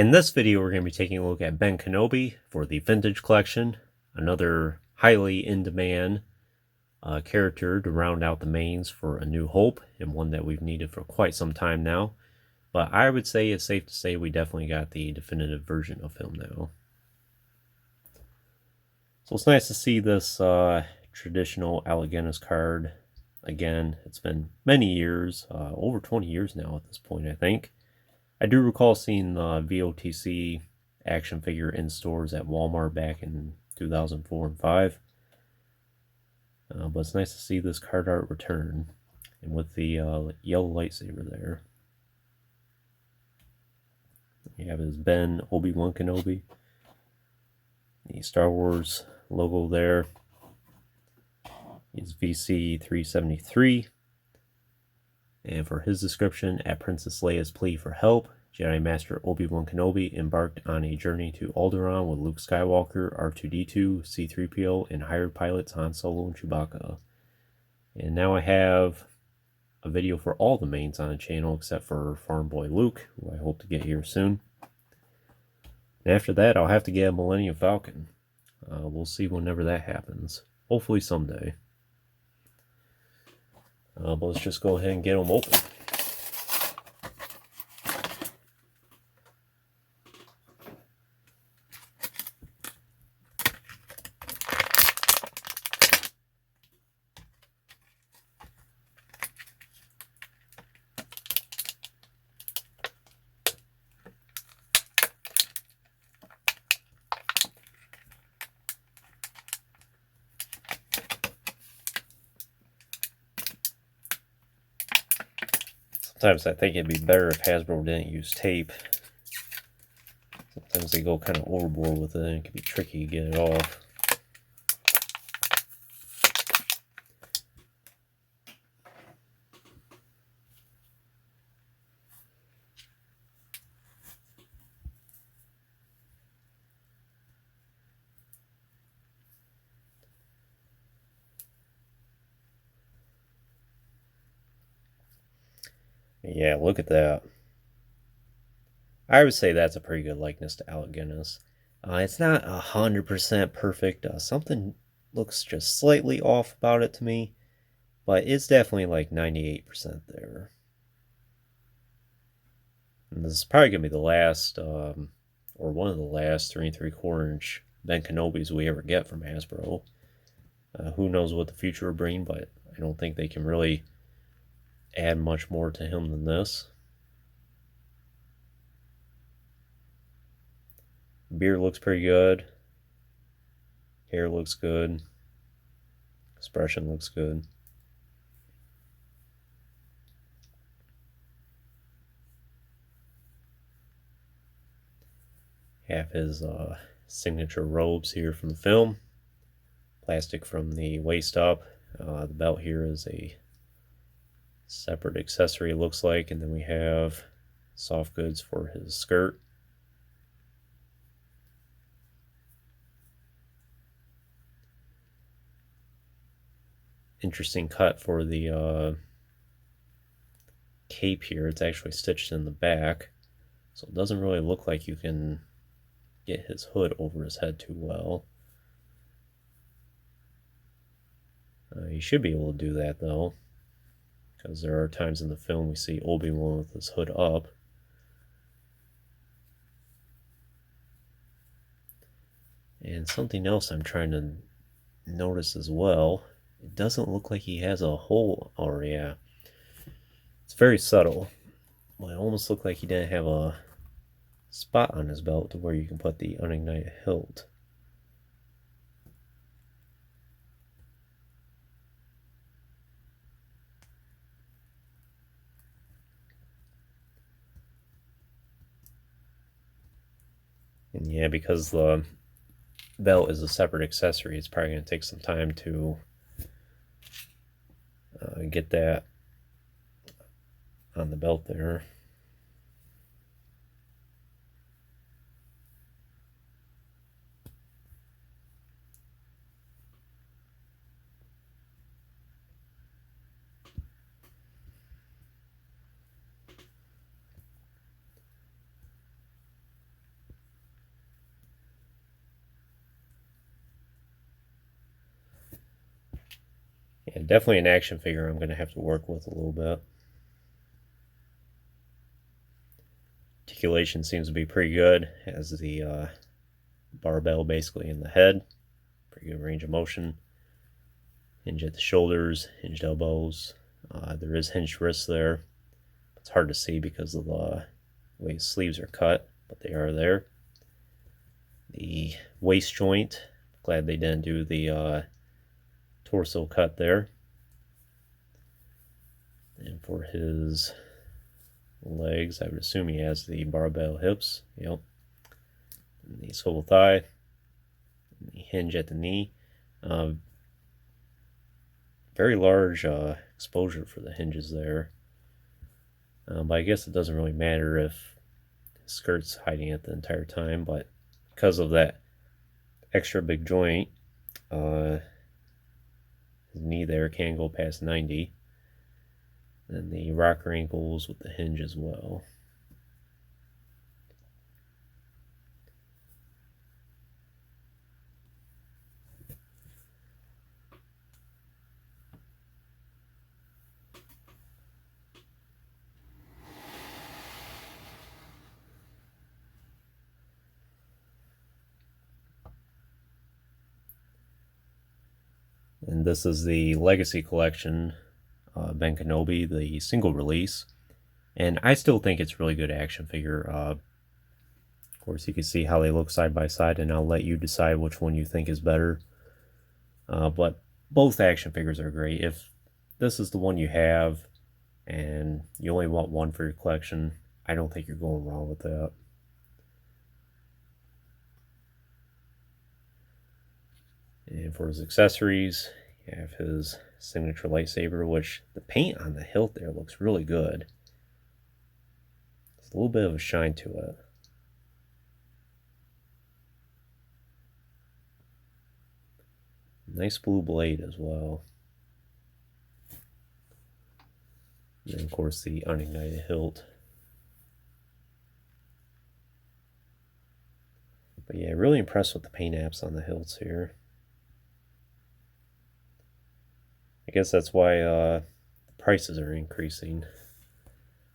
In this video, we're going to be taking a look at Ben Kenobi for the Vintage Collection, another highly in-demand character to round out the mains for A New Hope, and one that we've needed for quite some time now. But I would say it's safe to say we definitely got the definitive version of him now. So it's nice to see this traditional Allegiance card again. It's been many years, over 20 years now at this point, I think. I do recall seeing the VOTC action figure in stores at Walmart back in 2004 and 5. But it's nice to see this card art return, and with the yellow lightsaber there. You have his Ben Obi-Wan Kenobi, the Star Wars logo there. He's VC 373. And for his description, at Princess Leia's plea for help, Jedi Master Obi-Wan Kenobi embarked on a journey to Alderaan with Luke Skywalker, R2-D2, C-3PO, and hired pilots Han Solo and Chewbacca. And now I have a video for all the mains on the channel except for Farm Boy Luke, who I hope to get here soon. And after that, I'll have to get a Millennium Falcon. We'll see whenever that happens. Hopefully someday. But let's just go ahead and get them open. Sometimes I think it'd be better if Hasbro didn't use tape. Sometimes they go kind of overboard with it and it can be tricky to get it off. Yeah, look at that. I would say that's a pretty good likeness to Alec Guinness. It's not 100% perfect. Something looks just slightly off about it to me, but it's definitely like 98% there. And this is probably going to be the last, or one of the last 3 3/4 inch Ben Kenobis we ever get from Hasbro. Who knows what the future will bring, but I don't think they can really add much more to him than this. Beard looks pretty good. Hair looks good. Expression looks good. Have his signature robes here from the film. Plastic from the waist up. The belt here is a separate accessory, it looks like, and then we have soft goods for his skirt. Interesting cut for the cape here. It's actually stitched in the back, so it doesn't really look like you can get his hood over his head too well. You should be able to do that though, because there are times in the film we see Obi-Wan with his hood up. And something else I'm trying to notice as well, it doesn't look like he has a hole. Oh yeah, it's very subtle. Well, it almost looked like he didn't have a spot on his belt to where you can put the unignited hilt. And yeah, because the belt is a separate accessory, it's probably going to take some time to get that on the belt there. And definitely an action figure I'm going to have to work with a little bit. Articulation seems to be pretty good. Has the barbell basically in the head. Pretty good range of motion. Hinge at the shoulders, hinged elbows. There is hinged wrists there. It's hard to see because of the way his sleeves are cut, but they are there. The waist joint, glad they didn't do the torso cut there. And for his legs, I would assume he has the barbell hips. Yep. And the swivel thigh. And the hinge at the knee. Very large exposure for the hinges there. But I guess it doesn't really matter if his skirt's hiding it the entire time, but because of that extra big joint, his knee there can go past 90. And the rocker ankles with the hinge as well. And this is the Legacy Collection, Ben Kenobi, the single release. And I still think it's a really good action figure. Of course, you can see how they look side by side, and I'll let you decide which one you think is better. But both action figures are great. If this is the one you have, and you only want one for your collection, I don't think you're going wrong with that. And for his accessories, you have his signature lightsaber, which the paint on the hilt there looks really good. There's a little bit of a shine to it. Nice blue blade as well. And then, of course, the unignited hilt. But yeah, really impressed with the paint apps on the hilts here. I guess that's why the prices are increasing.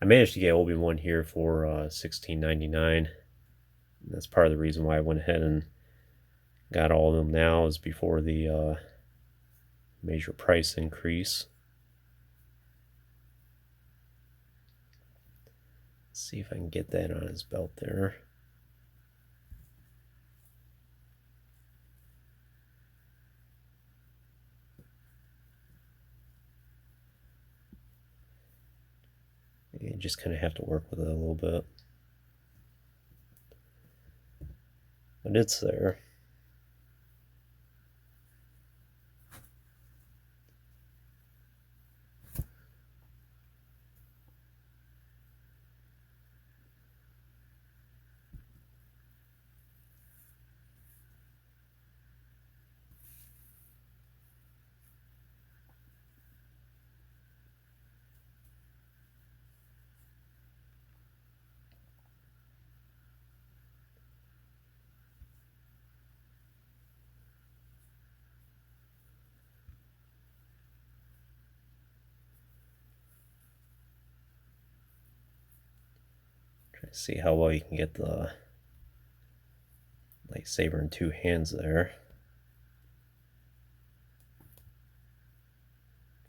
I managed to get Obi-Wan here for $16.99. That's part of the reason why I went ahead and got all of them now, is before the major price increase. Let's see if I can get that on his belt there. You just kind of have to work with it a little bit. But it's there. Try to see how well you can get the lightsaber in two hands there.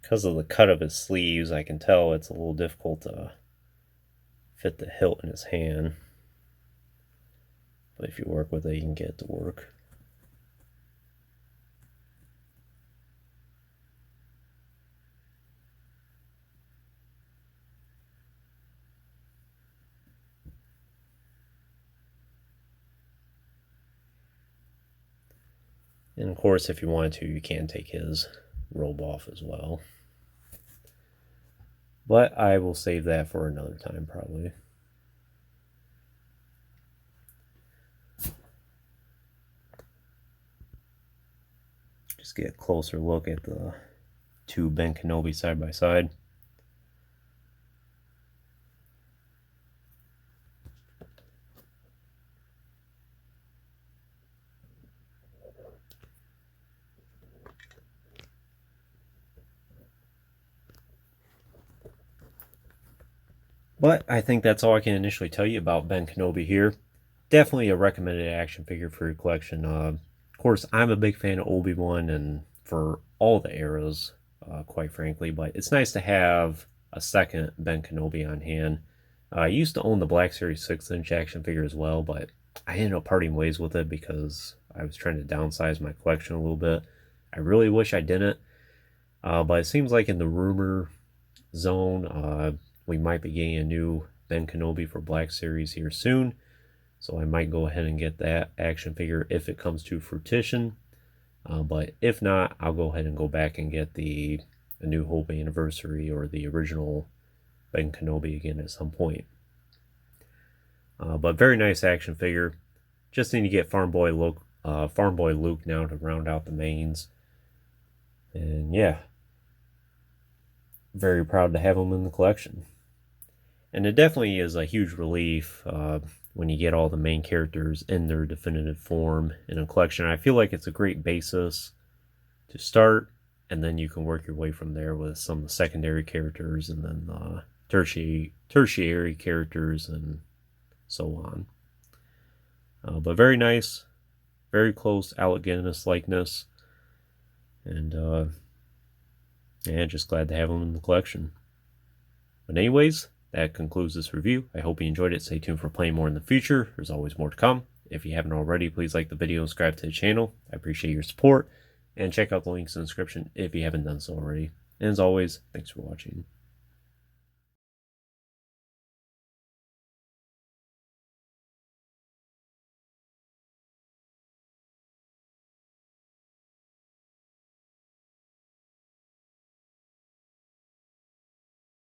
Because of the cut of his sleeves, I can tell it's a little difficult to fit the hilt in his hand. But if you work with it, you can get it to work. And of course, if you wanted to, you can take his robe off as well. But I will save that for another time, probably. Just get a closer look at the two Ben Kenobi side by side. But I think that's all I can initially tell you about Ben Kenobi here. Definitely a recommended action figure for your collection. Of course, I'm a big fan of Obi-Wan and for all the eras, quite frankly, but it's nice to have a second Ben Kenobi on hand. I used to own the Black Series 6-inch action figure as well, but I ended up parting ways with it because I was trying to downsize my collection a little bit. I really wish I didn't, but it seems like in the rumor zone, we might be getting a new Ben Kenobi for Black Series here soon. So I might go ahead and get that action figure if it comes to fruition. But if not, I'll go ahead and go back and get the A New Hope Anniversary or the original Ben Kenobi again at some point. But very nice action figure. Just need to get Farm Boy Luke now to round out the mains. And yeah, very proud to have him in the collection. And it definitely is a huge relief when you get all the main characters in their definitive form in a collection. I feel like it's a great basis to start, and then you can work your way from there with some of the secondary characters and then tertiary characters and so on. But very nice, very close Alec Guinness likeness, and yeah, just glad to have them in the collection. But anyways, that concludes this review. I hope you enjoyed it. Stay tuned for playing more in the future. There's always more to come. If you haven't already, please like the video and subscribe to the channel. I appreciate your support. And check out the links in the description if you haven't done so already. And as always, thanks for watching.